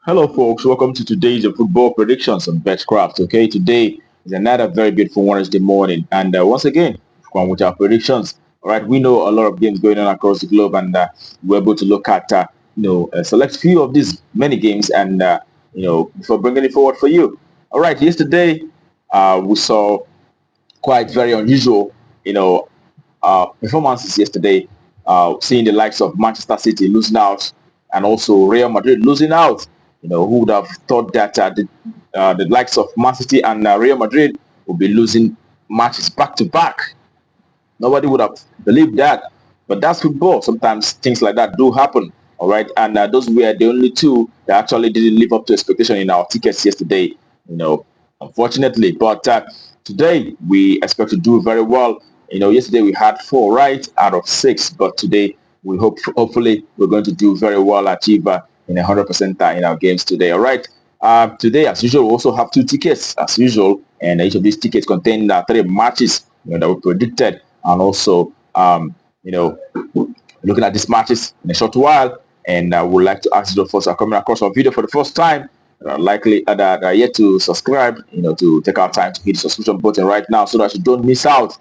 Hello, folks. Welcome to today's football predictions on Betcraft. Okay, today is another very beautiful Wednesday morning, and once again, we've come with our predictions. All right, we know a lot of games going on across the globe, and we're able to look at a select few of these many games, and before bringing it forward for you. All right, yesterday we saw quite very unusual, performances yesterday. Seeing the likes of Manchester City losing out and also Real Madrid losing out. Who would have thought that the likes of Man City and Real Madrid would be losing matches back to back? Nobody would have believed that. But that's football. Sometimes things like that do happen. All right. And those were the only two that actually didn't live up to expectation in our tickets yesterday. Unfortunately. But today we expect to do very well. Yesterday we had 4 right out of 6, but today we hopefully we're going to do very well, achieve in 100% in our games today. All right. Today, as usual, we also have 2 tickets as usual, and each of these tickets contain 3 matches that we predicted, and also looking at these matches in a short while. And I would like to ask those folks who are coming across our video for the first time, likely that are yet to subscribe, to take our time to hit the subscription button right now so that you don't miss out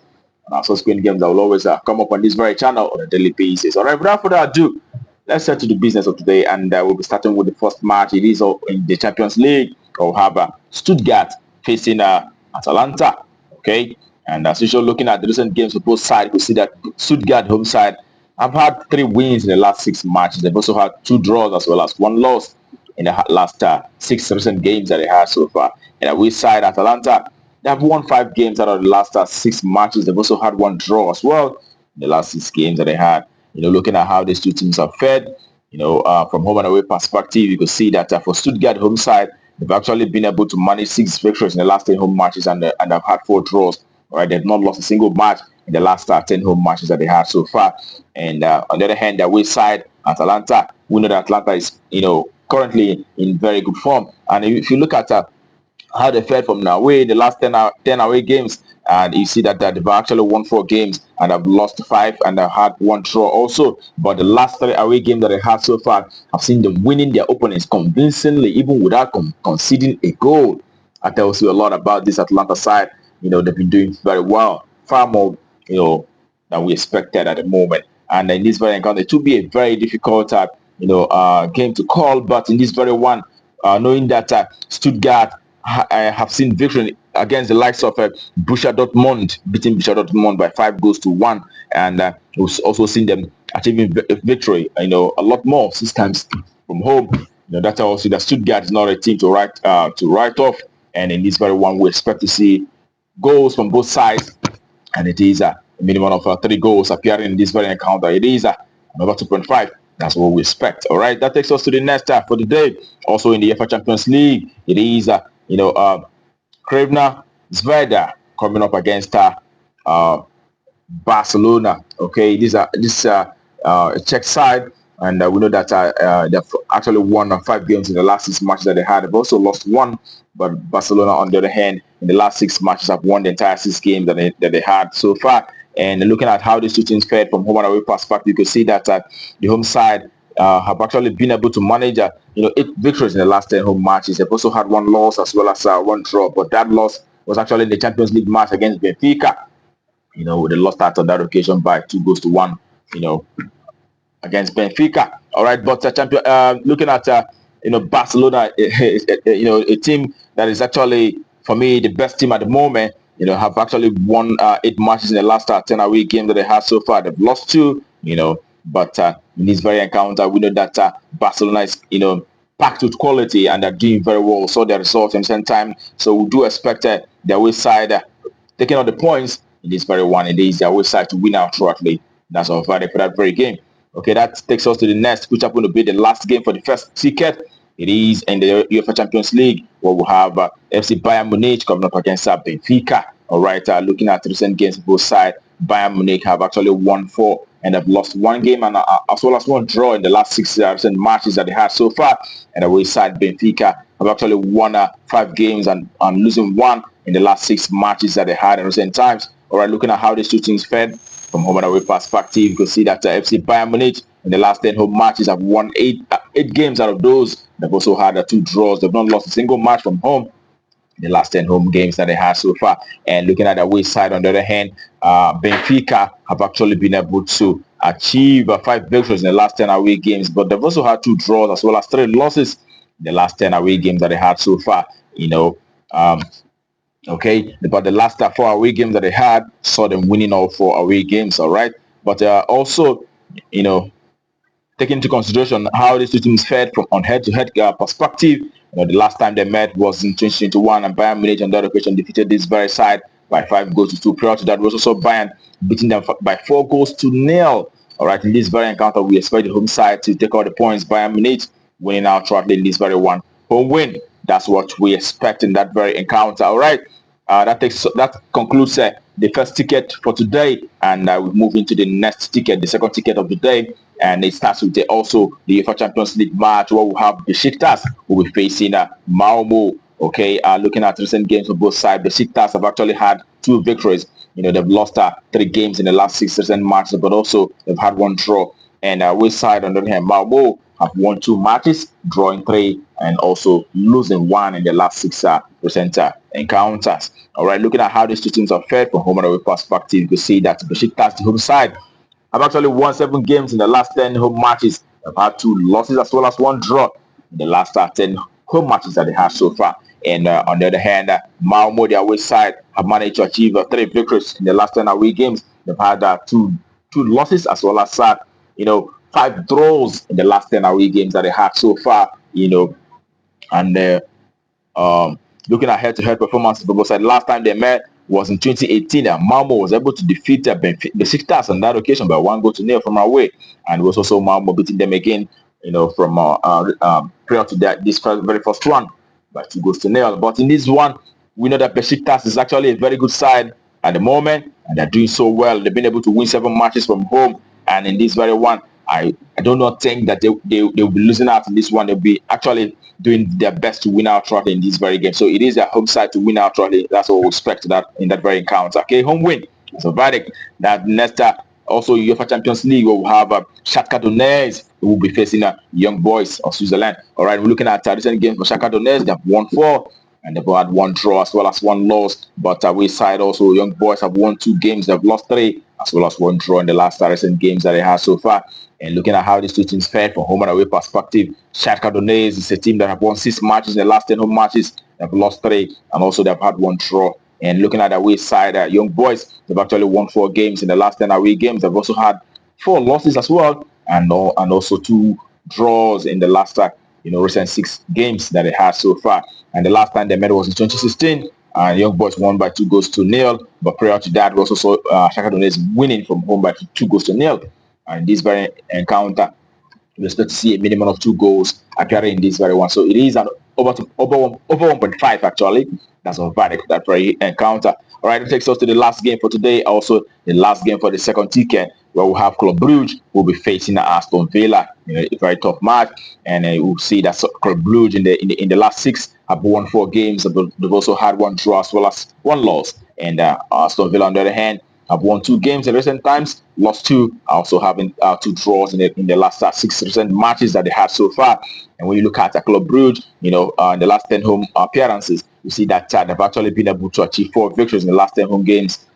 on our subsequent games that will always come up on this very channel on a daily basis. All right, without further ado, let's get to the business of today, and we'll be starting with the first match. It is in the Champions League. We'll have Stuttgart facing Atalanta. Okay, and as usual, looking at the recent games for both sides, we see that Stuttgart home side have had 3 wins in the last 6 matches. They've also had 2 draws as well as 1 loss in the last 6 recent games that they had so far. And away side, Atalanta, they have won 5 games out of the last 6 matches. They've also had 1 draw as well in the last 6 games that they had. Looking at how these two teams have fared, from home and away perspective, you could see that for Stuttgart home side, they've actually been able to manage 6 victories in the last 10 home matches, and have had 4 draws. All right, they've not lost a single match in the last 10 home matches that they had so far. And on the other hand, the away side, Atalanta, we know that Atalanta is, currently in very good form. And if you look at how they fared from away, the last 10 away games, and you see that they've actually won 4 games and have lost 5 and have had 1 draw also. But the last 3 away games that they had so far, I've seen them winning their opponents convincingly, even without conceding a goal. That tells you a lot about this Atlanta side. They've been doing very well, far more, than we expected at the moment. And in this very encounter, it will be a very difficult, game to call. But in this very one, knowing that Stuttgart have seen victory against the likes of Borussia Dortmund, beating Borussia Dortmund by 5 goals to 1, and we've also seen them achieving victory, a lot more 6 times from home. That tells you that Stuttgart is not a team to write off. And in this very one, we expect to see goals from both sides, and it is a minimum of 3 goals appearing in this very encounter. It is number 2.5. That's what we expect. All right, that takes us to the next for the day. Also in the UEFA Champions League, it is Crvena Zvezda coming up against Barcelona. Okay, this a Czech side, and we know that they've actually won 5 games in the last 6 matches that they had. They've also lost 1, but Barcelona, on the other hand, in the last 6 matches have won the entire 6 games that they had so far. And looking at how these two teams fared from home and away perspective, you can see that the home side have actually been able to manage 8 victories in the last 10 home matches. They've also had 1 loss as well as 1 draw, but that loss was actually in the Champions League match against Benfica. They lost out on that occasion by 2 goals to 1, against Benfica. All right, but looking at Barcelona, a team that is actually, for me, the best team at the moment. Have actually won 8 matches in the last 10 away games that they had so far. They've lost 2, but in this very encounter, we know that Barcelona is, packed with quality and they're doing very well. So their results in the same time. So we do expect their away side taking all the points in this very one. It is their away side to win out shortly. That's all Friday for that very game. Okay, that takes us to the next, which happen to be the last game for the first ticket. It is in the UEFA Champions League, where we'll have FC Bayern Munich coming up against Benfica. All right, looking at recent games both sides, Bayern Munich have actually won 4 and have lost 1 game, and as well as 1 draw in the last 6 recent matches that they had so far. And away side, Benfica have actually won 5 games and losing 1 in the last 6 matches that they had in recent times. All right, looking at how these two teams fared from home and away perspective, you can see that FC Bayern Munich in the last 10 home matches, have won eight games out of those. They've also had 2 draws. They've not lost a single match from home the last 10 home games that they have so far. And looking at the away side, on the other hand, Benfica have actually been able to achieve 5 victories in the last 10 away games, but they've also had 2 draws as well as 3 losses in the last 10 away games that they had so far. Okay, but the last 4 away games that they had saw them winning all 4 away games. All right, but also, taking into consideration how these 2 teams fared from on head-to-head perspective. The last time they met was in 2021, and Bayern Munich on that occasion defeated this very side by 5 goals to 2. Prior to that, we also saw Bayern beating them by 4 goals to 0. All right, in this very encounter, we expect the home side to take all the points. Bayern Munich winning out shortly in this very one home win. That's what we expect in that very encounter. All right, that concludes the first ticket for today, and we move into the next ticket, the second ticket of the day. And it starts with also the UEFA Champions League match where we have Besiktas who will be facing Malmo. Okay, looking at recent games on both sides, Besiktas have actually had 2 victories. They've lost 3 games in the last 6 recent matches, but also they've had 1 draw. And which side on the other hand, Malmo have won 2 matches, drawing 3, and also losing 1 in the last 6 recent encounters. All right, looking at how these 2 teams are fared from home and away perspective, you can see that Besiktas, the home side, have actually won 7 games in the last 10 home matches. They've had 2 losses as well as 1 draw in the last 10 home matches that they have so far. And on the other hand, Malmo, their away side, have managed to achieve 3 victories in the last 10 away games. They've had 2 losses as well as 5 draws in the last 10 away games that they had so far. And looking at head-to-head performances for both sides, last time they met was in 2018. Malmo was able to defeat Besiktas on that occasion by 1 goal to 0 from away, and was also Malmo beating them again, from prior to that this very first one by 2 goals to 0. But in this one, we know that Besiktas is actually a very good side at the moment, and they're doing so well. They've been able to win 7 matches from home, and in this very one, I do not think that they'll be losing out in this one. They'll be actually doing their best to win out shortly in this very game. So it is their home side to win out shortly. That's what we expect that in that very encounter. Okay, home win. So verdict. That next also UEFA Champions League, where we'll have Shakhtar Donetsk, who will be facing Young Boys of Switzerland. All right, we're looking at recent games for Shakhtar Donetsk. They've won 4. And they've had 1 draw as well as 1 loss. But we side also, Young Boys have won 2 games. They've lost 3 as well as 1 draw in the last recent games that they have so far. And looking at how these 2 teams fared from home and away perspective, Shakhtar Donetsk is a team that have won 6 matches in the last 10 home matches. They've lost 3, and also they've had 1 draw. And looking at the away side, Young Boys, they've actually won 4 games in the last 10 away games. They've also had 4 losses as well, and also 2 draws in the last recent 6 games that they had so far. And the last time they met was in 2016. Young Boys won by 2 goals to 0. But prior to that, we also saw Shakhtar Donetsk winning from home by 2 goals to 0. And this very encounter, we expect to see a minimum of 2 goals appearing in this very one. So it is an over 1.5 actually. That's a verdict, that very encounter. All right, it takes us to the last game for today. Also, the last game for the second ticket, where we'll have Club Brugge will be facing Aston Villa. A very tough match, and we'll see that Club Brugge in the last 6 have won 4 games, but they've also had 1 draw as well as 1 loss. And Aston Villa, on the other hand, have won 2 games in recent times, lost 2, also having 2 draws in the last 6 recent matches that they had so far. And when you look at Club Brugge, in the last 10 home appearances, you see that they've actually been able to achieve 4 victories in the last 10 home games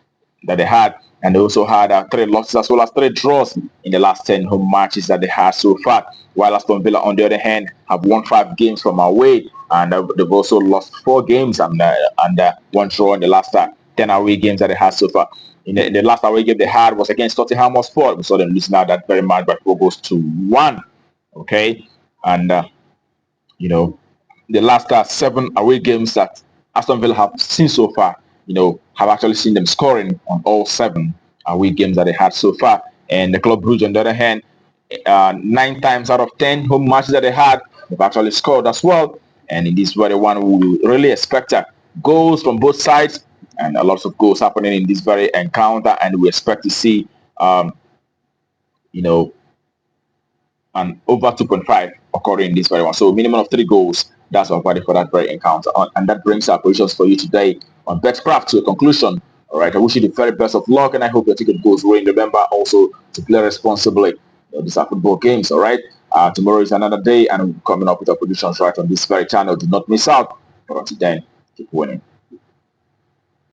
that they had. And they also had 3 losses as well as 3 draws in the last 10 home matches that they had so far. While Aston Villa, on the other hand, have won 5 games from away, and they've also lost 4 games and 1 draw in the last 10 away games that they had so far. In the last away game they had was against Tottenham Hotspur. We saw them losing out that very match by 4 goals to 1. Okay, and the last 7 away games that Aston Villa have seen so far, have actually seen them scoring on all 7 away games that they had so far. And the Club Brugge, on the other hand, 9 times out of 10 home matches that they had, they've actually scored as well. And in this very one, we really expect goals from both sides, and a lot of goals happening in this very encounter. And we expect to see, an over 2.5 occurring in this very one. So minimum of 3 goals. That's our value for that very encounter. And that brings our positions for you today on BetCraft to a conclusion. All right, I wish you the very best of luck, and I hope your ticket goes well. Remember also to play responsibly. these are football games, all right? Tomorrow is another day, and we're coming up with our predictions right on this very channel. Do not miss out. But until then, keep winning.